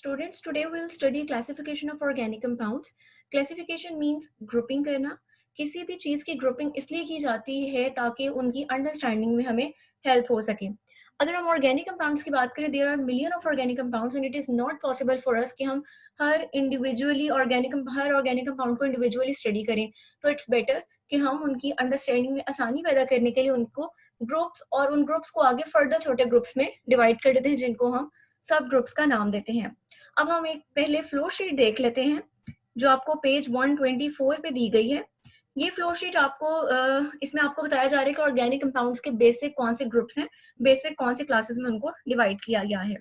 Students, today we'll study classification of organic compounds. Classification means grouping करना. किसी भी चीज़ की ग्रुपिंग इसलिए की जाती है ताकि उनकी अंडरस्टैंडिंग में हमें हेल्प हो सके. अगर हम ऑर्गेनिक कंपाउंड्स की बात करें, there are million of organic compounds and it is not possible for us कि हम हर ऑर्गेनिक कंपाउंड को इंडिविजुअली स्टडी करें. तो इट्स बेटर कि हम उनकी अंडरस्टैंडिंग में आसानी पैदा करने के लिए उनको ग्रुप्स और उन ग्रुप्स को आगे फर्दर छोटे ग्रुप्स में डिवाइड कर देते हैं, जिनको हम सब ग्रुप्स का नाम देते हैं. अब हम एक पहले फ्लो शीट देख लेते हैं जो आपको पेज 124 पे दी गई है. ये फ्लो शीट आपको इसमें आपको बताया जा रहा है कि ऑर्गेनिक कंपाउंड्स के बेसिक कौन से ग्रुप्स हैं, बेसिक कौन से क्लासेस में उनको डिवाइड किया गया है.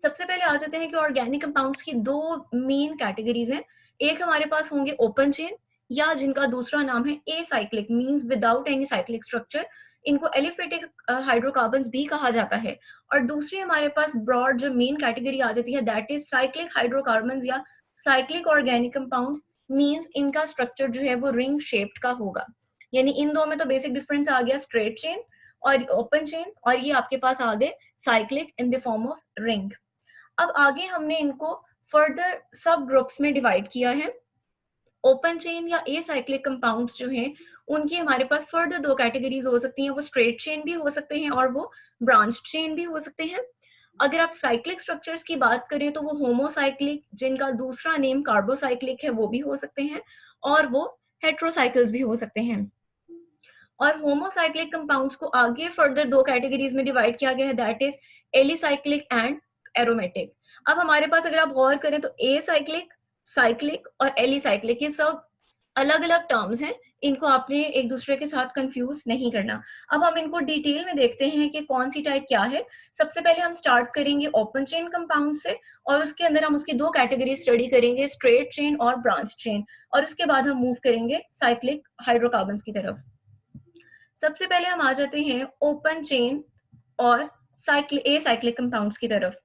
सबसे पहले आ जाते हैं कि ऑर्गेनिक कंपाउंड्स की दो मेन कैटेगरीज हैं. एक हमारे पास होंगे ओपन चेन, या जिनका दूसरा नाम है acyclic, means without any cyclic structure. इनको एलिफेटिक हाइड्रोकार्बन्स भी कहा जाता है. और दूसरी हमारे पास ब्रॉड जो मेन कैटेगरी आ जाती है, दैट इज साइक्लिक हाइड्रोकार्बन्स या साइक्लिक ऑर्गेनिक कंपाउंड्स. मींस इनका स्ट्रक्चर जो है वो रिंग शेप्ड का होगा. यानी इन दो में तो बेसिक डिफरेंस आ गया, स्ट्रेट चेन और ओपन चेन, और ये आपके पास आ गए cyclic in the form of ring. अब आगे हमने इनको फर्दर सब ग्रुप्स में डिवाइड किया है. ओपन चेन या एसाइक्लिक कंपाउंड्स जो हैं उनकी हमारे पास फर्दर दो कैटेगरीज हो सकती हैं. वो स्ट्रेट चेन भी हो सकते हैं और वो ब्रांच चेन भी हो सकते हैं. अगर आप साइक्लिक स्ट्रक्चर्स की बात करें तो वो होमोसाइक्लिक, जिनका दूसरा नेम कार्बोसाइक्लिक है, वो भी हो सकते हैं, और वो हेट्रोसाइकल्स भी हो सकते हैं. और होमोसाइक्लिक कंपाउंड्स को आगे फर्दर दो कैटेगरीज में डिवाइड किया गया है, that is alicyclic and aromatic. अब हमारे पास अगर आप गौर करें तो एसाइक्लिक, साइक्लिक और एलिसाइक्लिक ये सब अलग अलग टर्म्स हैं. इनको आपने एक दूसरे के साथ कंफ्यूज नहीं करना. अब हम इनको डिटेल में देखते हैं कि कौन सी टाइप क्या है. सबसे पहले हम स्टार्ट करेंगे ओपन चेन कंपाउंड से, और उसके अंदर हम उसकी दो कैटेगरी स्टडी करेंगे, स्ट्रेट चेन और ब्रांच चेन, और उसके बाद हम मूव करेंगे साइक्लिक हाइड्रोकार्बन्स की तरफ. सबसे पहले हम आ जाते हैं ओपन चेन और एसाइक्लिक कंपाउंड्स की तरफ.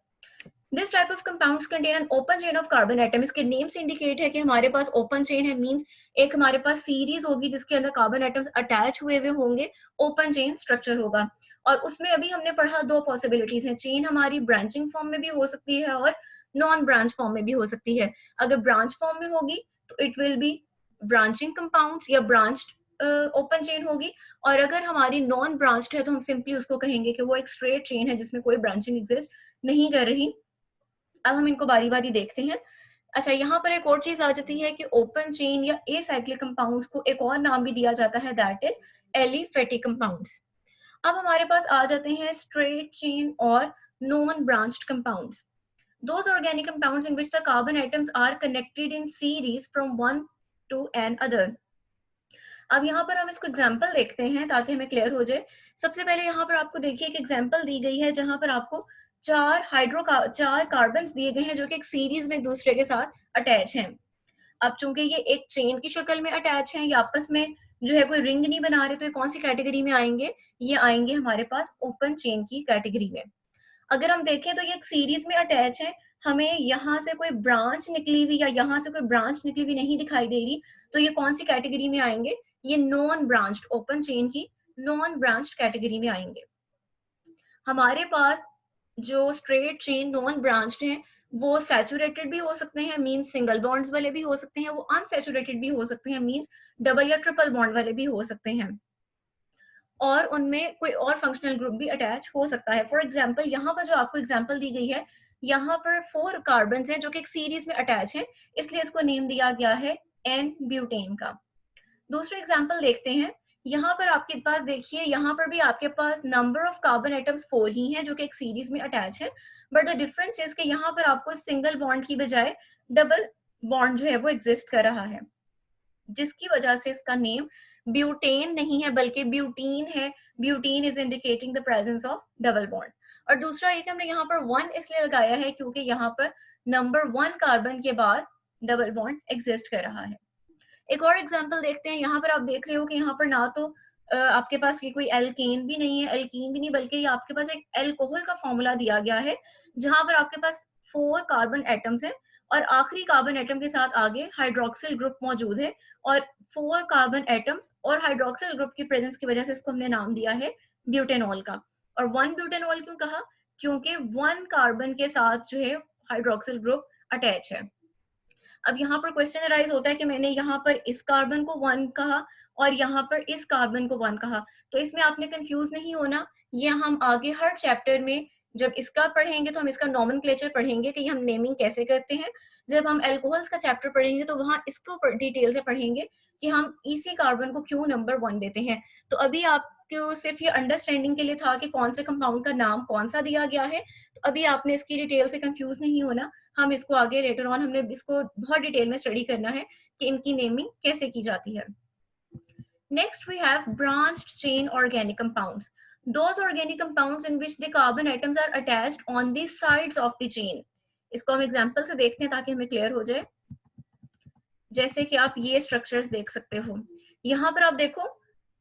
This type of compounds contain an open chain of carbon atom. इसके नेम से इंडिकेट है कि हमारे पास ओपन चेन है, मींस एक हमारे पास सीरीज होगी जिसके अंदर कार्बन एटम्स अटैच हुए हुए होंगे, ओपन चेन स्ट्रक्चर होगा. और उसमें अभी हमने पढ़ा दो पॉसिबिलिटीज हैं. चेन हमारी ब्रांचिंग फॉर्म में भी हो सकती है और नॉन ब्रांच फॉर्म में भी हो सकती है. अगर ब्रांच फॉर्म में होगी तो it will B branching compounds या ब्रांच्ड ओपन चेन होगी. और अगर हमारी नॉन ब्रांच्ड है तो हम सिंपली उसको कहेंगे कि वो एक स्ट्रेट चेन है जिसमें कोई ब्रांचिंग एग्जिस्ट नहीं कर रही. अब हम इनको बारी बारी देखते हैं. अच्छा, यहाँ पर एक और चीज आ जाती है कि ओपन चेन या एसाइक्लिक कंपाउंड्स को एक और नाम भी दिया जाता है, दैट इज एलिफेटिक कंपाउंड्स. अब हमारे पास आ जाते हैं स्ट्रेट चेन और non branched compounds. Those organic compounds in which the carbon atoms are connected in series from one to another. अब यहाँ पर हम इसको एग्जाम्पल देखते हैं ताकि हमें क्लियर हो जाए. सबसे पहले यहाँ पर आपको देखिए एक एग्जाम्पल दी गई है जहां पर आपको चार कार्बन दिए गए हैं जो कि एक सीरीज में एक दूसरे के साथ अटैच हैं. अब चूंकि ये एक चेन की शक्ल में अटैच हैं, ये आपस में जो है कोई रिंग नहीं बना रहे, तो ये कौन सी कैटेगरी में आएंगे? ये आएंगे हमारे पास ओपन चेन की कैटेगरी में. अगर हम देखें तो ये एक सीरीज में अटैच है, हमें यहाँ से कोई ब्रांच निकली हुई या यहाँ से कोई ब्रांच निकली हुई नहीं दिखाई दे रही, तो ये कौन सी कैटेगरी में आएंगे? ये नॉन ब्रांच्ड, ओपन चेन की नॉन ब्रांच्ड कैटेगरी में आएंगे. हमारे पास जो स्ट्रेट चेन नॉन ब्रांच्ड हैं वो सैचुरेटेड भी हो सकते हैं, मींस सिंगल बॉन्ड्स वाले भी हो सकते हैं. वो अनसैचुरेटेड भी हो सकते हैं, मींस डबल या ट्रिपल बॉन्ड वाले भी हो सकते हैं. और उनमें कोई और फंक्शनल ग्रुप भी अटैच हो सकता है. फॉर एग्जाम्पल यहाँ पर जो आपको एग्जाम्पल दी गई है, यहाँ पर 4 कार्बन हैं जो कि एक सीरीज में अटैच है, इसलिए इसको नेम दिया गया है एन ब्यूटेन का. दूसरा एग्जाम्पल देखते हैं. यहाँ पर आपके पास देखिए, यहाँ पर भी आपके पास नंबर ऑफ कार्बन एटम्स 4 ही हैं जो कि एक सीरीज में अटैच है, बट द डिफरेंस इज कि यहाँ पर आपको सिंगल बॉन्ड की बजाय डबल बॉन्ड जो है वो एग्जिस्ट कर रहा है, जिसकी वजह से इसका नेम ब्यूटेन नहीं है बल्कि ब्यूटीन है. Butene is indicating the presence of double bond. और दूसरा एक हमने यहाँ पर 1 इसलिए लगाया है क्योंकि यहाँ पर नंबर 1 कार्बन के बाद डबल बॉन्ड एग्जिस्ट कर रहा है. एक और एग्जांपल देखते हैं. यहाँ पर आप देख रहे हो कि यहाँ पर ना तो आपके पास ये कोई एल्केन भी नहीं है, एल्कीन भी नहीं, बल्कि ये आपके पास एक एल्कोहल का फॉर्मूला दिया गया है जहां पर आपके पास 4 कार्बन एटम्स हैं और आखिरी कार्बन एटम के साथ आगे हाइड्रोक्सिल ग्रुप मौजूद है. और 4 कार्बन एटम्स और हाइड्रोक्सिल ग्रुप की प्रेजेंस की वजह से इसको हमने नाम दिया है ब्यूटेनॉल का. और 1 ब्यूटेनॉल क्यों कहा? क्योंकि 1 कार्बन के साथ जो है हाइड्रोक्सिल ग्रुप अटैच है। अब यहाँ पर क्वेश्चन अराइज होता है कि मैंने यहाँ पर इस कार्बन को 1 कहा और यहाँ पर इस कार्बन को 1 कहा, तो इसमें आपने कंफ्यूज नहीं होना। ये हम आगे हर चैप्टर में जब इसका पढ़ेंगे तो हम इसका नॉमेनक्लेचर पढ़ेंगे कि हम नेमिंग कैसे करते हैं। जब हम एल्कोहल्स का चैप्टर पढ़ेंगे तो वहां इसको डिटेल से पढ़ेंगे कि हम इसी कार्बन को क्यों नंबर 1 देते हैं। तो अभी आपको सिर्फ ये अंडरस्टैंडिंग के लिए था कि कौन से कंपाउंड का नाम कौन सा दिया गया है, तो अभी आपने इसकी डिटेल से कंफ्यूज नहीं होना। हम इसको आगे लेटर ऑन हमने इसको बहुत डिटेल में स्टडी करना है कि इनकी नेमिंग कैसे की जाती है। Next we have branched chain organic compounds, those organic compounds in which the carbon atoms are attached on the sides of the chain। इसको हम एग्जांपल से देखते हैं ताकि हमें क्लियर हो जाए। जैसे कि आप ये स्ट्रक्चर्स देख सकते हो, यहाँ पर आप देखो,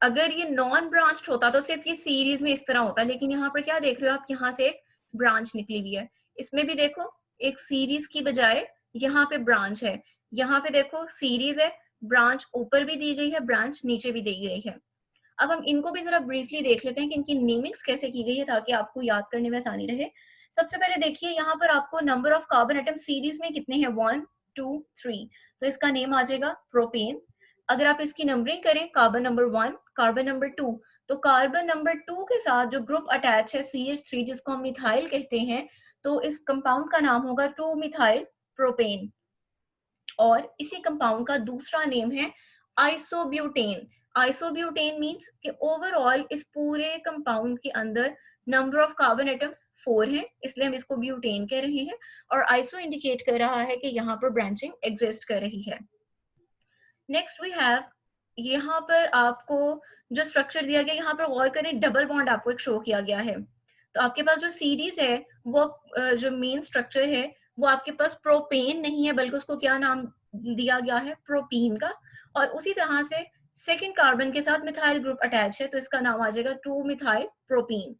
अगर ये नॉन ब्रांच्ड होता तो सिर्फ ये सीरीज में इस तरह होता, लेकिन यहाँ पर क्या देख रहे हो आप, यहाँ से एक ब्रांच निकली हुई है। इसमें भी देखो एक सीरीज की बजाय यहाँ पे ब्रांच है, यहाँ पे देखो सीरीज है, ब्रांच ऊपर भी दी गई है, ब्रांच नीचे भी दी गई है। अब हम इनको भी जरा ब्रीफली देख लेते हैं कि इनकी नेमिंग्स कैसे की गई है ताकि आपको याद करने में आसानी रहे। सबसे पहले देखिए यहाँ पर आपको number of carbon atom series में कितने हैं, 1 2 3, तो इसका नेम आ जाएगा प्रोपेन। अगर आप इसकी नंबरिंग करें, कार्बन नंबर 1, कार्बन नंबर 2, तो कार्बन नंबर 2 के साथ जो ग्रुप अटैच है CH3 जिसको हम मिथाइल कहते हैं, तो इस कंपाउंड का नाम होगा 2 मिथाइल प्रोपेन। और इसी कंपाउंड का दूसरा नेम है आइसोब्यूटेन। आइसोब्यूटेन मींस कि ओवरऑल इस पूरे कंपाउंड के अंदर नंबर ऑफ कार्बन एटम्स 4 हैं, इसलिए हम इसको ब्यूटेन कह रहे हैं। और आइसो इंडिकेट कर रहा है कि यहाँ पर ब्रांचिंग एग्जिस्ट कर रही है। नेक्स्ट वी हैव, यहाँ पर आपको जो स्ट्रक्चर दिया गया, यहाँ पर गौर करें, डबल बॉन्ड आपको एक शो किया गया है। तो आपके पास जो सीरीज है वो जो मेन स्ट्रक्चर है वो आपके पास प्रोपेन नहीं है, बल्कि उसको क्या नाम दिया गया है, प्रोपीन का। और उसी तरह से सेकंड कार्बन के साथ मिथाइल ग्रुप अटैच है, तो इसका नाम आ जाएगा 2 मिथाइल प्रोपीन।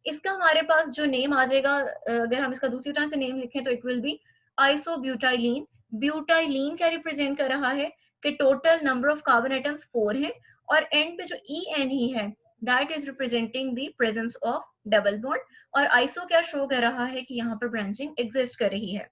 इसका हमारे पास जो नेम आ जाएगा, अगर हम इसका दूसरी तरह से नेम लिखें तो इट विल बी आइसोब्यूटाइलीन। ब्यूटाइलीन क्या रिप्रेजेंट कर रहा है कि total number of carbon atoms 4 हैं, और एंड पे जो EN ही है that is representing the presence of double bond. और आइसो क्या शो कर रहा है कि यहाँ पर ब्रांचिंग एग्जिस्ट कर रही है।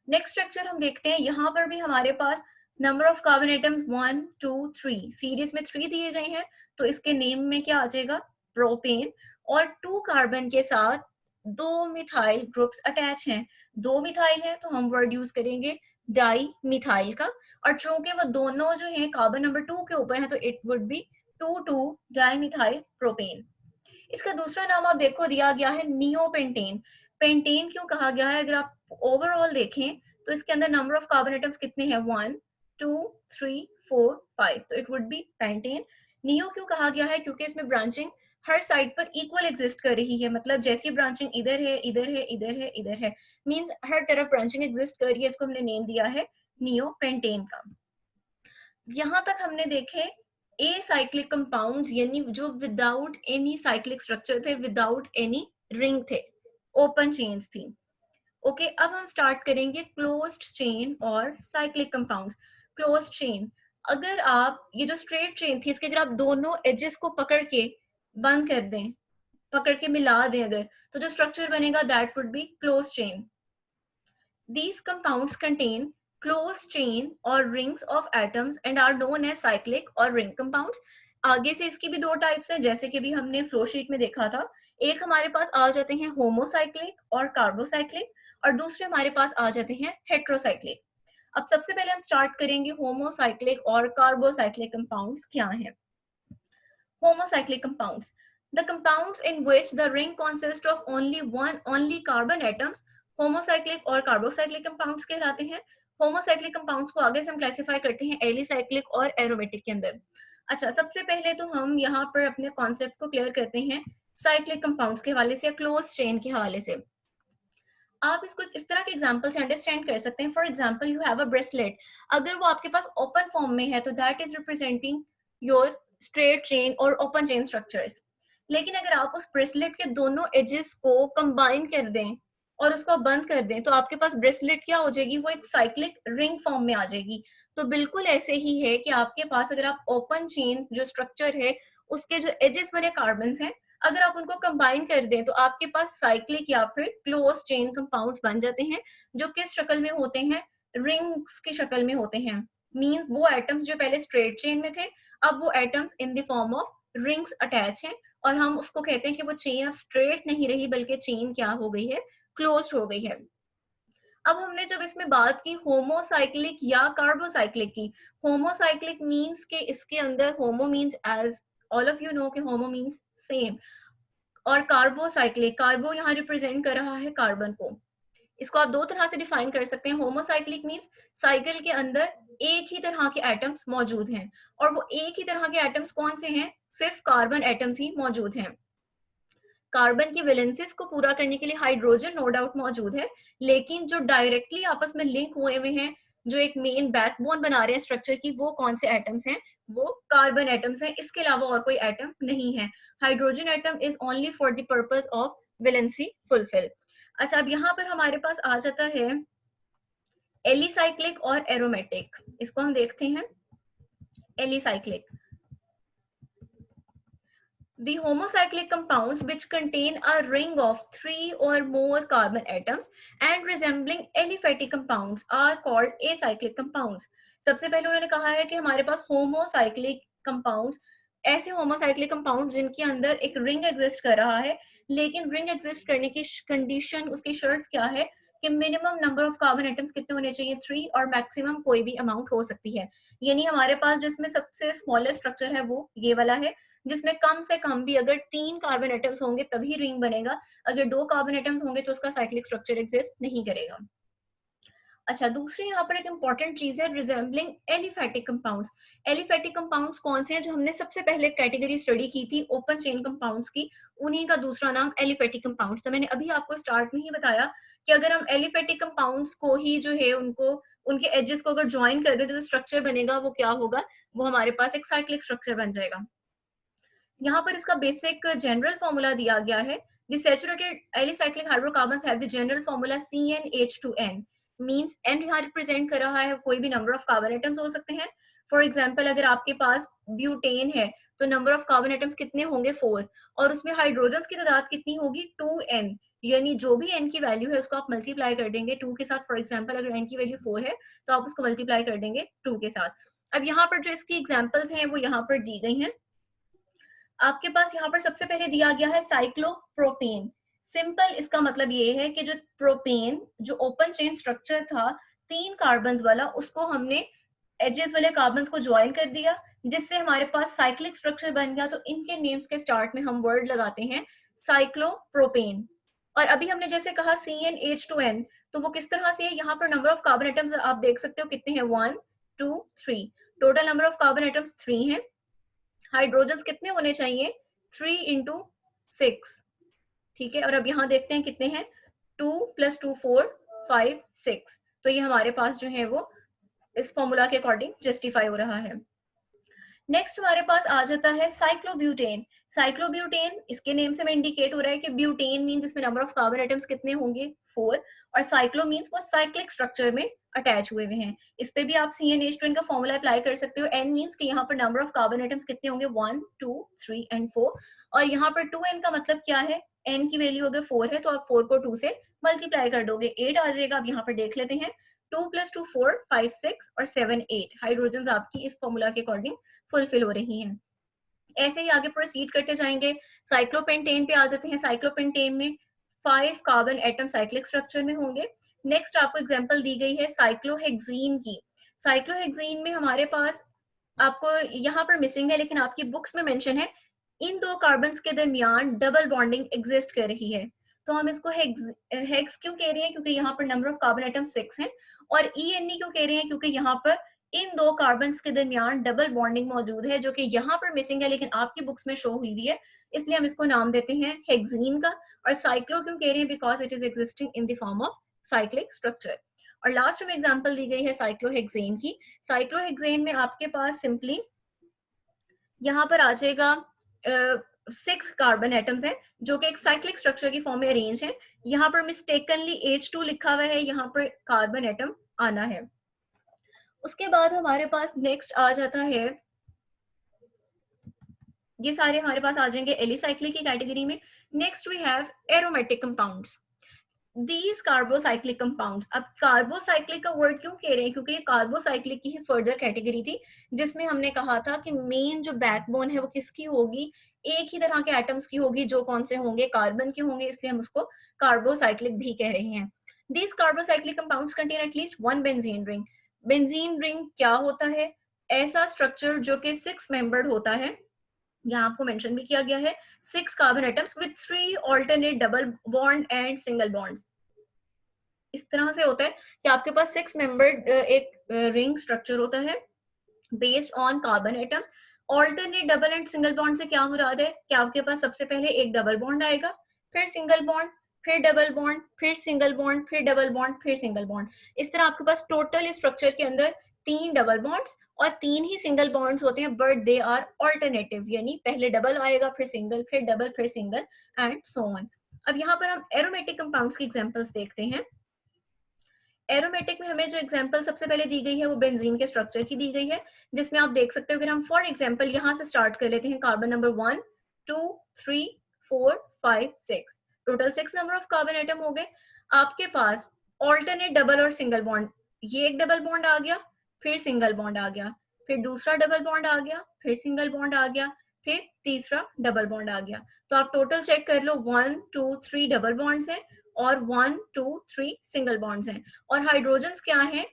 नेक्स्ट स्ट्रक्चर हम देखते हैं, यहाँ पर भी हमारे पास number of carbon atoms 1 2 3, series में 3 दिए गए हैं, तो इसके नेम में क्या आ जाएगा, प्रोपेन। और 2 कार्बन के साथ 2 मिथाइल ग्रुप्स अटैच हैं। 2 मिथाइल है तो हम वर्ड यूज करेंगे डाई मिथाइल का, और चूंकि वो दोनों जो है कार्बन नंबर 2 के ऊपर है तो it would be 2 di methyl propane. इसका दूसरा नाम आप देखो दिया गया है नियोपेंटेन। पेंटेन क्यों कहा गया है, अगर आप ओवरऑल देखें तो इसके अंदर नंबर ऑफ कार्बन एटम्स कितने हैं, 1 2 3 4 5, तो it would be pentane. Neo क्यों कहा गया है, क्योंकि इसमें ब्रांचिंग हर साइड पर इक्वल एग्जिस्ट कर रही है, मतलब जैसी ब्रांचिंग इधर है इधर है इधर है इधर है, मींस हर तरफ ब्रांचिंग एग्जिस्ट कर रही है, इसको हमने नेम दिया है नियो पेंटेन का। यहाँ तक हमने देखे एसाइक्लिक कंपाउंड्स, यानी जो विदाउट एनी साइक्लिक स्ट्रक्चर थे, विदाउट एनी रिंग थे, ओपन चेन्स थी। ओके, अब हम स्टार्ट करेंगे क्लोज्ड चेन और साइक्लिक कंपाउंड्स। क्लोज्ड चेन, अगर आप ये जो स्ट्रेट चेन थी इसके अगर आप दोनों एजेस को पकड़ के बंद कर दें, पकड़ के मिला दें अगर, तो जो स्ट्रक्चर बनेगा that would be closed chain. These compounds contain closed chain or rings of atoms and are known as cyclic or ring compounds। आगे से इसकी भी 2 टाइप्स है, जैसे कि भी हमने फ्लो शीट में देखा था। एक हमारे पास आ जाते हैं होमोसाइक्लिक और कार्बोसाइक्लिक, और दूसरे हमारे पास आ जाते हैं हेट्रोसाइक्लिक। अब सबसे पहले हम स्टार्ट करेंगे होमोसाइक्लिक और कार्बोसाइक्लिक कंपाउंड्स क्या हैं। Homocyclic compounds, the compounds in which the ring consists of only carbon atoms, homocyclic और carbocyclic compounds कहलाते हैं। homocyclic compounds को आगे से हम क्लासिफाई करते हैं एलिसाइक्लिक और एरोमेटिक के अंदर। अच्छा, सबसे पहले तो हम यहाँ पर अपने कॉन्सेप्ट को क्लियर करते हैं साइक्लिक कंपाउंड्स के हवाले से या क्लोज चेन के हवाले से। आप इसको इस तरह के एग्जांपल से अंडरस्टैंड कर सकते हैं। For example, you have a bracelet, अगर वो आपके पास ओपन फॉर्म में है तो that is representing your straight chain और ओपन चेन स्ट्रक्चर्स। लेकिन अगर आप उस ब्रेसलेट के दोनों एजेस को कंबाइन कर दें और उसको बंद कर दें तो आपके पास ब्रेसलेट क्या हो जाएगी, वो एक साइक्लिक रिंग फॉर्म में आ जाएगी। तो बिल्कुल ऐसे ही है कि आपके पास अगर आप ओपन चेन जो स्ट्रक्चर है उसके जो एजेस वाले कार्बन हैं अगर आप उनको कंबाइन कर दें तो आपके पास साइक्लिक या फिर क्लोज चेन कंपाउंड्स बन जाते हैं, जो किस शक्ल में होते हैं, रिंग्स की शक्ल में होते हैं। मींस वो एटम्स जो पहले स्ट्रेट चेन में थे, अब वो atoms in the form of rings attach हैं, और हम उसको कहते हैं कि वो चेन अब स्ट्रेट नहीं रही, बल्कि चेन क्या हो गई है, क्लोज हो गई है। अब हमने जब इसमें बात की होमोसाइक्लिक या कार्बोसाइक्लिक की, होमोसाइक्लिक मींस के इसके अंदर homo means as all of you know कि होमो मींस सेम, और कार्बोसाइक्लिक, कार्बो यहाँ रिप्रेजेंट कर रहा है कार्बन को। इसको आप दो तरह से डिफाइन कर सकते हैं। होमोसाइक्लिक मींस साइकिल के अंदर एक ही तरह के एटम्स मौजूद हैं, और वो एक ही तरह के एटम्स कौन से हैं, सिर्फ कार्बन एटम्स ही मौजूद हैं। कार्बन की वैलेंसीज को पूरा करने के लिए हाइड्रोजन नो डाउट मौजूद है, लेकिन जो डायरेक्टली आपस में लिंक हुए हुए हैं, जो एक मेन बैकबोन बना रहे हैं स्ट्रक्चर की, वो कौन से एटम्स हैं, वो कार्बन एटम्स हैं, इसके अलावा और कोई एटम नहीं है। Hydrogen atom is only for the purpose of valency fulfil. अच्छा, अब यहाँ पर हमारे पास आ जाता है एलिसाइक्लिक और एरोमेटिक। इसको हम देखते हैं। Alicyclic, the homocyclic compounds which contain a ring of 3 or more carbon atoms and resembling aliphatic compounds are called acyclic compounds. सबसे पहले उन्होंने कहा है कि हमारे पास होमोसाइक्लिक कंपाउंड्स, ऐसे होमोसाइक्लिक कंपाउंड्स जिनके अंदर एक रिंग एग्जिस्ट कर रहा है, लेकिन रिंग एग्जिस्ट करने की कंडीशन, उसकी शर्त क्या है कि minimum number of carbon atoms कितने होने चाहिए, 3, और मैक्सिमम कोई भी अमाउंट हो सकती है। यानी हमारे पास जिसमें सबसे स्मॉलेस्ट स्ट्रक्चर है वो ये वाला है, जिसमें कम से कम भी अगर 3 कार्बन एटम्स होंगे तभी रिंग बनेगा, अगर 2 कार्बन एटम्स होंगे तो उसका साइक्लिक स्ट्रक्चर एग्जिस्ट नहीं करेगा। अच्छा, दूसरी यहाँ पर एक इंपॉर्टेंट चीज है resembling aliphatic compounds. Aliphatic compounds कौन से हैं, जो हमने सबसे पहले कैटेगरी स्टडी की थी ओपन चेन कंपाउंड्स की, उन्हीं का दूसरा नाम एलिफैटिक कंपाउंड्स। तो मैंने अभी आपको स्टार्ट में ही बताया कि अगर हम एलिफैटिक कंपाउंड्स को ही जो है उनको, उनके एजेस को अगर ज्वाइन कर दे तो स्ट्रक्चर बनेगा वो क्या होगा, वो हमारे पास एक साइक्लिक स्ट्रक्चर बन जाएगा। यहाँ पर इसका बेसिक जनरल फॉर्मूला दिया गया है। The saturated alicyclic hydrocarbons have the general formula CnH2n, means n यहाँ रिप्रेजेंट कर रहा है कोई भी नंबर ऑफ कार्बन एटम्स हो सकते हैं। फॉर एग्जाम्पल, अगर आपके पास ब्यूटेन है तो नंबर ऑफ कार्बन एटम्स कितने होंगे, 4, और उसमें हाइड्रोजन की तादाद कितनी होगी, 2n। यानी जो भी n की वैल्यू है उसको आप मल्टीप्लाई कर देंगे 2 के साथ। फॉर एग्जाम्पल, अगर n की वैल्यू 4 है तो आप उसको मल्टीप्लाई कर देंगे 2 के साथ। अब यहाँ पर जो इसकी एग्जाम्पल्स हैं वो यहाँ पर दी गई हैं। आपके पास यहाँ पर सबसे पहले दिया गया है साइक्लोप्रोपेन। सिंपल इसका मतलब ये है कि जो प्रोपेन, जो ओपन चेन स्ट्रक्चर था 3 कार्बन वाला, उसको हमने एजेस वाले कार्बन को ज्वाइन कर दिया, जिससे हमारे पास साइक्लिक स्ट्रक्चर बन गया। तो इनके नेम्स के स्टार्ट में हम वर्ड लगाते हैं साइक्लोप्रोपेन। और अभी हमने जैसे कहा CnH2n, तो वो किस तरह से है, यहाँ पर नंबर ऑफ कार्बन एटम्स आप देख सकते हो कितने हैं, 1 2 3। Total number of carbon atoms 3 है। हाइड्रोजन कितने होने चाहिए, 3 इंटू 6, ठीक है। और अब यहाँ देखते हैं कितने हैं, 2 + 2 4 5 6। तो ये हमारे पास जो है वो इस फॉर्मूला के अकॉर्डिंग जस्टिफाई हो रहा है। नेक्स्ट हमारे पास आ जाता है साइक्लोब्यूटेन। साइक्लोब्यूटेन, इसके नेम से में इंडिकेट हो रहा है कि ब्यूटेन मींस इसमें नंबर ऑफ कार्बन एटम्स कितने होंगे, 4, और साइक्लो मींस वो साइक्लिक स्ट्रक्चर में अटैच हुए हुए हैं। इस पे भी आप CnH2n का फॉर्मूला अप्लाई कर सकते हो। n मींस कि यहाँ पर नंबर ऑफ कार्बन एटम्स कितने होंगे, 1 2 3 एंड 4, और यहाँ पर 2n का मतलब क्या है, n की वैल्यू अगर 4 है तो आप 4 को 2 से मल्टीप्लाई कर दोगे, 8 आ जाएगा। अब यहाँ पर देख लेते हैं, 2 + 2 4 5 6 और 7 8 हाइड्रोजन आपकी इस फॉर्मूला के अकॉर्डिंग फुलफिल हो रही हैं। ऐसे ही आगे प्रोसीड करते जाएंगे। साइक्लोपेंटेन पे आ जाते हैं। साइक्लोपेंटेन में 5 कार्बन एटम साइक्लिक स्ट्रक्चर में होंगे। नेक्स्ट आपको एग्जांपल दी गई है साइक्लोहेक्सीन की। साइक्लोहेक्सीन में हमारे पास, आपको यहाँ पर मिसिंग है लेकिन आपकी बुक्स में मेंशन है, इन 2 कार्बन्स के दरमियान डबल बॉन्डिंग एग्जिस्ट कर रही है। तो हम इसको हेक्स क्यों कह रहे हैं, क्योंकि यहाँ पर नंबर ऑफ कार्बन एटम 6 हैं। और ENE क्यों कह रहे हैं, क्योंकि यहाँ पर इन 2 कार्बन के दरमियान डबल बॉन्डिंग मौजूद है, जो कि यहाँ पर मिसिंग है लेकिन आपकी बुक्स में शो हुई है, इसलिए हम इसको नाम देते हैं हेक्सीन का। और साइक्लो क्यों कह रहे हैं, because it is existing in the form of cyclic structure. और लास्ट में एग्जांपल दी गई है साइक्लोहेक्सेन की। साइक्लोहेक्सेन में आपके पास सिंपली यहाँ पर आ जाएगा 6 कार्बन एटम्स हैं, जो कि एक साइक्लिक स्ट्रक्चर की फॉर्म में अरेंज है। यहाँ पर मिस्टेकनली H2 लिखा हुआ है, यहाँ पर कार्बन एटम आना है। उसके बाद हमारे पास नेक्स्ट आ जाता है ये सारे हमारे पास आ जाएंगे एलिसाइक्लिक की कैटेगरी में। Next we have aromatic compounds, these carbocyclic compounds. अब कार्बोसाइक्लिक का वर्ड क्यों कह रहे हैं, क्योंकि ये कार्बोसाइक्लिक की ही फर्दर कैटेगरी थी, जिसमें हमने कहा था कि मेन जो बैकबोन है वो किसकी होगी, एक ही तरह के एटम्स की होगी, जो कौन से होंगे, कार्बन के होंगे, इसलिए हम उसको कार्बोसाइक्लिक भी कह रहे हैं। These carbocyclic compounds contain at least one benzene ring. Benzene ring क्या होता है, ऐसा स्ट्रक्चर जो कि 6 मेंबर्ड होता है, यहाँ आपको मेंशन भी किया गया है, 6 carbon atoms with 3 alternate double bond and single bonds. इस तरह से होता है कि आपके पास 6 मेंबर्ड एक रिंग स्ट्रक्चर होता है based on carbon atoms. Alternate double and single bond से क्या मुराद है कि आपके पास सबसे पहले एक डबल बॉन्ड आएगा, फिर सिंगल बॉन्ड, फिर डबल बॉन्ड, फिर सिंगल बॉन्ड, फिर डबल बॉन्ड, फिर सिंगल बॉन्ड। इस तरह आपके पास टोटल स्ट्रक्चर के अंदर 3 डबल बॉन्ड्स और 3 ही सिंगल बॉन्ड्स होते हैं, बट दे आर ऑल्टरनेटिव, यानी पहले डबल आएगा, फिर सिंगल, फिर डबल, फिर सिंगल एंड सो ऑन। अब यहाँ पर हम एरोमेटिक कंपाउंड्स की एग्जांपल्स देखते हैं। एरोमेटिक में हमें जो एग्जांपल सबसे पहले दी गई है वो बेंजीन के स्ट्रक्चर की दी गई है, जिसमें आप देख सकते हो, अगर हम फॉर एग्जांपल यहाँ से स्टार्ट कर लेते हैं, carbon number 1 2 3 4 5 6, total 6 number of carbon atom हो गए। आपके पास ऑल्टरनेट डबल और सिंगल बॉन्ड, ये एक डबल बॉन्ड आ गया, फिर सिंगल बॉन्ड आ गया, फिर दूसरा डबल बॉन्ड आ गया, फिर सिंगल बॉन्ड आ गया, फिर तीसरा डबल बॉन्ड आ गया। तो आप टोटल चेक कर लो, 1 2 3 डबल बॉन्ड्स हैं और 1 2 3 सिंगल बॉन्ड्स हैं। और हाइड्रोजन्स क्या है,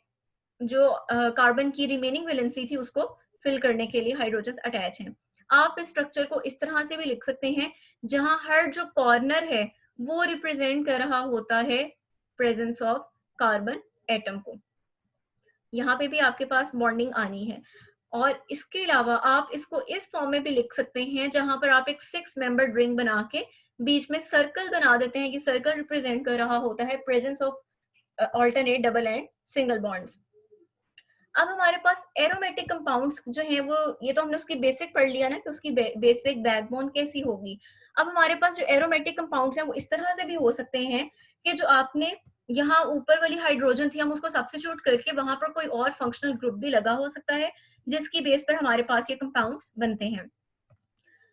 जो कार्बन की रिमेनिंग वैलेंसी थी उसको फिल करने के लिए हाइड्रोजन्स अटैच हैं। आप इस स्ट्रक्चर को इस तरह से भी लिख सकते हैं, जहां हर जो कॉर्नर है वो रिप्रेजेंट कर रहा होता है प्रेजेंस ऑफ कार्बन एटम को। यहाँ पे भी आपके पास बॉन्डिंग आनी है। और इसके अलावा आप इसको इस फॉर्म में भी लिख सकते हैं, जहां पर आप एक 6 मेंबर रिंग बना के बीच में सर्कल बना देते हैं, कि सर्कल रिप्रेजेंट कर रहा होता है presence of alternate double and single bonds. अब हमारे पास एरोमेटिक कंपाउंड्स जो हैं वो, ये तो हमने उसकी बेसिक पढ़ लिया ना कि उसकी बेसिक बैकबोन कैसी होगी। अब हमारे पास जो एरोमेटिक कंपाउंड्स हैं वो इस तरह से भी हो सकते हैं कि जो आपने यहाँ ऊपर वाली हाइड्रोजन थी, हम उसको सब्स्टिट्यूट करके वहां पर कोई और फंक्शनल ग्रुप भी लगा हो सकता है, जिसकी बेस पर हमारे पास ये कंपाउंड्स बनते हैं।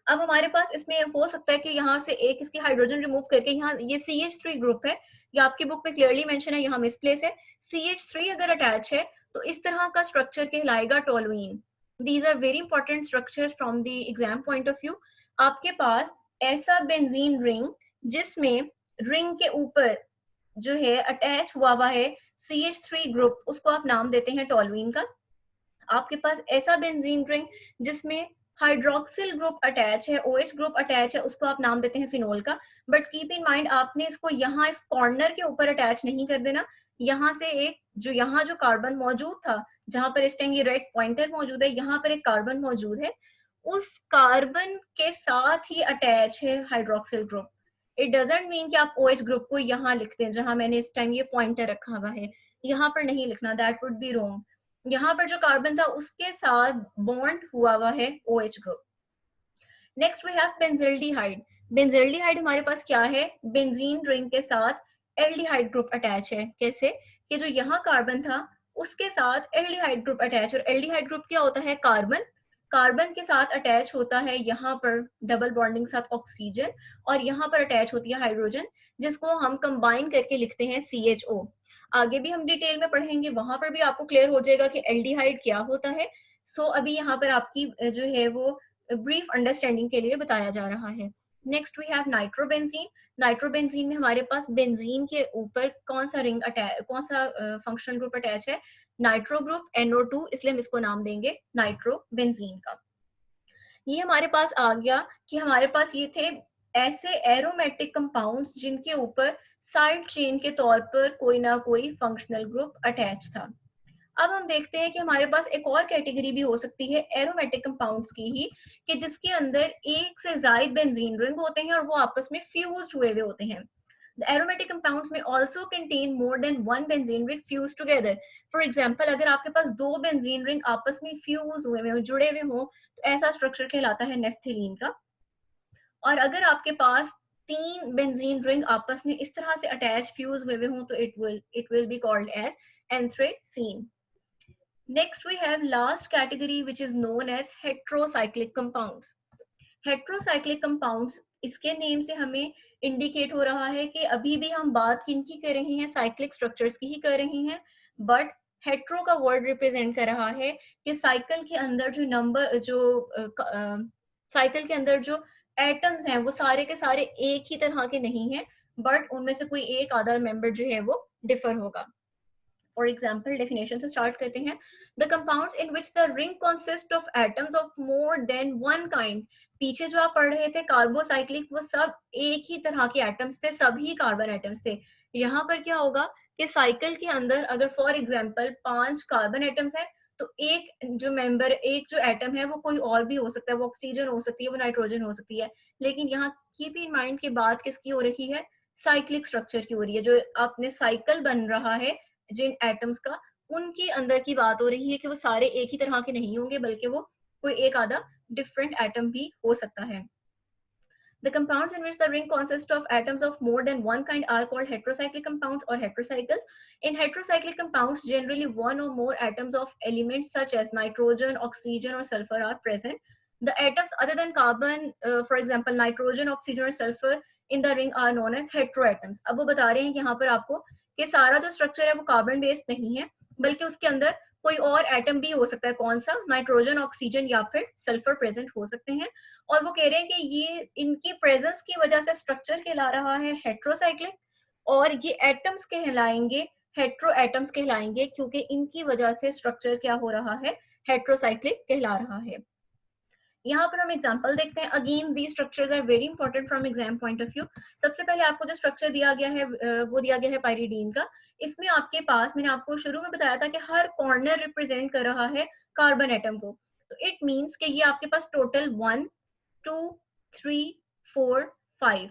अब हमारे पास इसमें हो सकता है कि यहाँ से एक इसकी हाइड्रोजन रिमूव करके यहाँ ये CH3 ग्रुप है, ये आपकी बुक में क्लियरली मेंशन है, यहाँ मिसप्लेस है। CH3 अगर अटैच है तो इस तरह का स्ट्रक्चर कहलाएगा toluene. These are very important structures from the exam point of view. आपके पास ऐसा बेंजीन रिंग जिसमें रिंग के ऊपर जो है अटैच हुआ है CH3 ग्रुप, उसको आप नाम देते हैं टोलुइन का। आपके पास ऐसा बेंजीन रिंग जिसमें हाइड्रोक्सिल ग्रुप अटैच है, OH ग्रुप अटैच है, उसको आप नाम देते हैं फिनोल का। बट कीप इन माइंड, आपने इसको यहाँ इस कॉर्नर के ऊपर अटैच नहीं कर देना। यहाँ से एक जो यहाँ जो कार्बन मौजूद था, जहां पर इस टाइम ये रेड पॉइंटर मौजूद है, यहाँ पर एक कार्बन मौजूद है, उस कार्बन के साथ ही अटैच है hydroxyl group. It doesn't mean कि आप OH ग्रुप को यहाँ लिखते हैं, जहां मैंने इस टाइम ये पॉइंटर रखा हुआ है, यहाँ पर नहीं लिखना, दैट वुड बी रॉन्ग। यहाँ पर जो कार्बन था उसके साथ बॉन्ड हुआ है OH group. Next we have benzaldehyde. Benzaldehyde हमारे पास क्या है, बेंजीन रिंग के साथ एल्डिहाइड ग्रुप अटैच है। कैसे कि जो यहाँ कार्बन था उसके साथ एल्डिहाइड ग्रुप अटैच, और एल्डिहाइड ग्रुप क्या होता है, कार्बन, कार्बन के साथ अटैच होता है यहाँ पर डबल बॉन्डिंग साथ ऑक्सीजन, और यहाँ पर अटैच होती है हाइड्रोजन, जिसको हम कंबाइन करके लिखते हैं CHO। आगे भी हम डिटेल में पढ़ेंगे, वहां पर भी आपको क्लियर हो जाएगा कि एल्डिहाइड क्या होता है। अभी यहाँ पर आपकी जो है वो ब्रीफ अंडरस्टैंडिंग के लिए बताया जा रहा है। Next we have nitrobenzene. Nitrobenzene में हमारे पास बेंजीन के ऊपर कौन सा रिंग अटैच, कौन सा फंक्शनल ग्रुप अटैच है, नाइट्रो ग्रुप, NO2, इसलिए हम इसको नाम देंगे नाइट्रोबेंजीन का। ये हमारे पास आ गया कि हमारे पास ये थे ऐसे एरोमेटिक कंपाउंड्स जिनके ऊपर साइड चेन के तौर पर कोई ना कोई फंक्शनल ग्रुप अटैच था। अब हम देखते हैं कि हमारे पास एक और कैटेगरी भी हो सकती है एरोमेटिक कंपाउंड्स की ही, कि जिसके अंदर एक से ज्यादा बेंजीन रिंग होते हैं और वो आपस में फ्यूज्ड हुए होते हैं। The aromatic compounds may also contain more than one benzene ring fused together. For example, अगर आपके पास 2 बेंजीन रिंग आपस में फ्यूज हुए हो, जुड़े हुए हो, तो ऐसा स्ट्रक्चर कहलाता है नेफ्थलीन का। और अगर आपके पास 3 बेंजीन रिंग आपस में इस तरह से अटैच फ्यूज हुए हो, तो it will be called as anthracene. Next we have last category which is known as heterocyclic compounds. Heterocyclic compounds, इसके नेम से हमें इंडिकेट हो रहा है कि अभी भी हम बात किनकी कर रहे हैं, साइक्लिक स्ट्रक्चर्स की ही कर रहे हैं, बट हेट्रो का वर्ड रिप्रेजेंट कर रहा है कि साइकिल के अंदर जो नंबर जो साइकिल के अंदर जो एटम्स हैं वो सारे के सारे एक ही तरह के नहीं हैं, बट उनमें से कोई एक आधा मेंबर जो है वो डिफर होगा। फॉर एग्जाम्पल डेफिनेशन से स्टार्ट करते हैं। The compounds in which the ring consist of atoms of more than one kind. पीछे जो आप पढ़ रहे थे कार्बोसाइक्लिक, वो सब एक ही तरह के एटम्स थे, सभी कार्बन एटम्स थे। यहाँ पर क्या होगा कि साइकिल के अंदर अगर फॉर एग्जाम्पल 5 कार्बन एटम्स है, तो एक जो मेंबर, एक जो एटम है वो कोई और भी हो सकता है, वो ऑक्सीजन हो सकती है, वो नाइट्रोजन हो सकती है। लेकिन यहाँ कीप इन माइंड की बात किसकी हो रही है, साइक्लिक स्ट्रक्चर की हो रही है। जो आपने साइकिल बन रहा है जिन एटम्स का, उनके अंदर की बात हो रही है कि वो सारे एक ही तरह के नहीं होंगे, बल्कि वो कोई एक आधा डिफरेंट एटम भी हो सकता है। The compounds in which the ring consists of atoms of more than one kind are called heterocyclic compounds or heterocycles. In heterocyclic compounds, generally one or more atoms of elements such as nitrogen, oxygen, or sulfur are present. The atoms other than carbon, for example, nitrogen, oxygen, or sulfur in the ring are known as heteroatoms. अब वो बता रहे हैं कि यहाँ पर आपको कि सारा जो स्ट्रक्चर है वो कार्बन बेस्ड नहीं है, बल्कि उसके अंदर कोई और एटम भी हो सकता है। कौन सा? नाइट्रोजन, ऑक्सीजन या फिर सल्फर प्रेजेंट हो सकते हैं। और वो कह रहे हैं कि ये इनकी प्रेजेंस की वजह से स्ट्रक्चर कहला रहा है हेट्रोसाइक्लिक, और ये एटम्स कहलाएंगे हेट्रो एटम्स कहलाएंगे, क्योंकि इनकी वजह से स्ट्रक्चर क्या हो रहा है, हेट्रोसाइक्लिक कहला रहा है। यहाँ पर हम एग्जांपल देखते हैं। Again the structures are very important from exam point of view. सबसे पहले आपको जो स्ट्रक्चर दिया गया है वो दिया गया है पाइरिडीन का। इसमें आपके पास, मैंने आपको शुरू में बताया था कि हर कॉर्नर रिप्रेजेंट कर रहा है कार्बन एटम को। तो इट मीन्स कि ये आपके पास टोटल 1 2 3 4 5,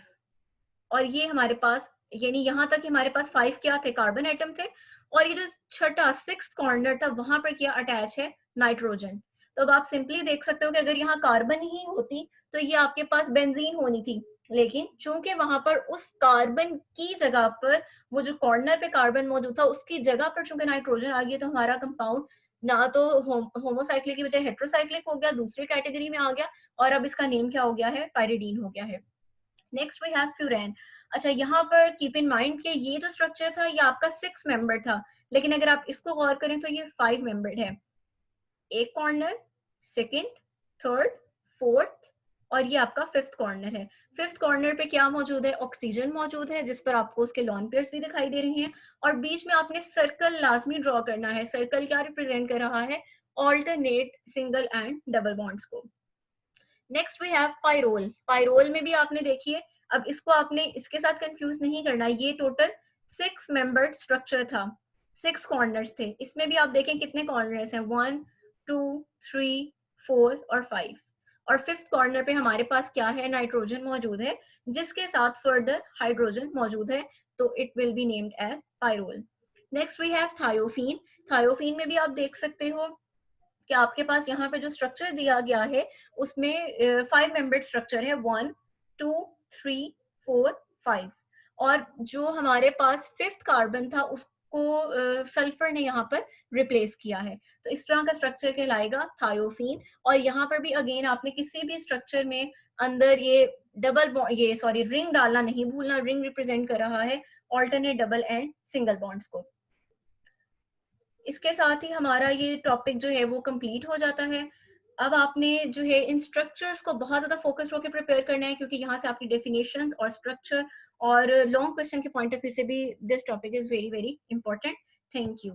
और ये हमारे पास, यानी यहाँ तक हमारे पास 5 क्या थे, कार्बन एटम थे। और ये जो छठा 6th कॉर्नर था, वहां पर क्या अटैच है, नाइट्रोजन। तो अब आप सिंपली देख सकते हो कि अगर यहाँ कार्बन ही होती तो ये आपके पास बेंजीन होनी थी, लेकिन चूंकि वहां पर उस कार्बन की जगह पर, वो जो कॉर्नर पे कार्बन मौजूद था उसकी जगह पर चूंकि नाइट्रोजन आ गई, तो हमारा कंपाउंड ना तो होमोसाइक्लिक की बजाय हेट्रोसाइक्लिक हो गया, दूसरी कैटेगरी में आ गया, और अब इसका नेम क्या हो गया है, पाइरिडीन हो गया है। Next we have furan. अच्छा, यहाँ पर कीप इन माइंड कि ये जो स्ट्रक्चर था ये आपका 6 मेंबर था, लेकिन अगर आप इसको गौर करें तो ये 5 मेंबर्ड है। एक कॉर्नर, सेकंड, थर्ड, फोर्थ, और ये आपका 5th कॉर्नर है। 5th कॉर्नर पे क्या मौजूद है, ऑक्सीजन मौजूद है, जिस पर आपको उसके लॉन पेयर्स भी दिखाई दे रहे हैं। और बीच में आपने सर्कल लाजमी ड्रॉ करना है। सर्कल क्या रिप्रेजेंट कर रहा है, alternate single and double bonds को। Next we have pyrrole. Pyrrole में भी आपने देखिए, अब इसको आपने इसके साथ कंफ्यूज नहीं करना। ये टोटल 6 मेंबर्ड स्ट्रक्चर था, 6 कॉर्नर्स थे। इसमें भी आप देखें कितने कॉर्नर्स हैं, 1 2 3 4 और 5। और 5th कॉर्नर पे हमारे पास क्या है, नाइट्रोजन मौजूद है, जिसके साथ फर्दर हाइड्रोजन मौजूद है, तो it will be named as pyrrole. Next we have thiophene. Thiophene में भी आप देख सकते हो कि आपके पास यहाँ पे जो स्ट्रक्चर दिया गया है उसमें 5 मेंबर्ड स्ट्रक्चर है, 1 2 3 4 5। और जो हमारे पास 5th कार्बन था उसको सल्फर ने यहाँ पर रिप्लेस किया है। तो इस तरह का स्ट्रक्चर कहलाएगा थायोफीन। और यहाँ पर भी अगेन आपने किसी भी स्ट्रक्चर में अंदर ये रिंग डालना नहीं भूलना। रिंग रिप्रेजेंट कर रहा है alternate double and single bonds को। इसके साथ ही हमारा ये टॉपिक जो है वो कंप्लीट हो जाता है। अब आपने जो है इन स्ट्रक्चर्स को बहुत ज्यादा फोकस्ड होकर प्रिपेयर करना है, क्योंकि यहाँ से आपकी डेफिनेशंस और स्ट्रक्चर और लॉन्ग क्वेश्चन के पॉइंट ऑफ व्यू से भी this topic is very very important. Thank you.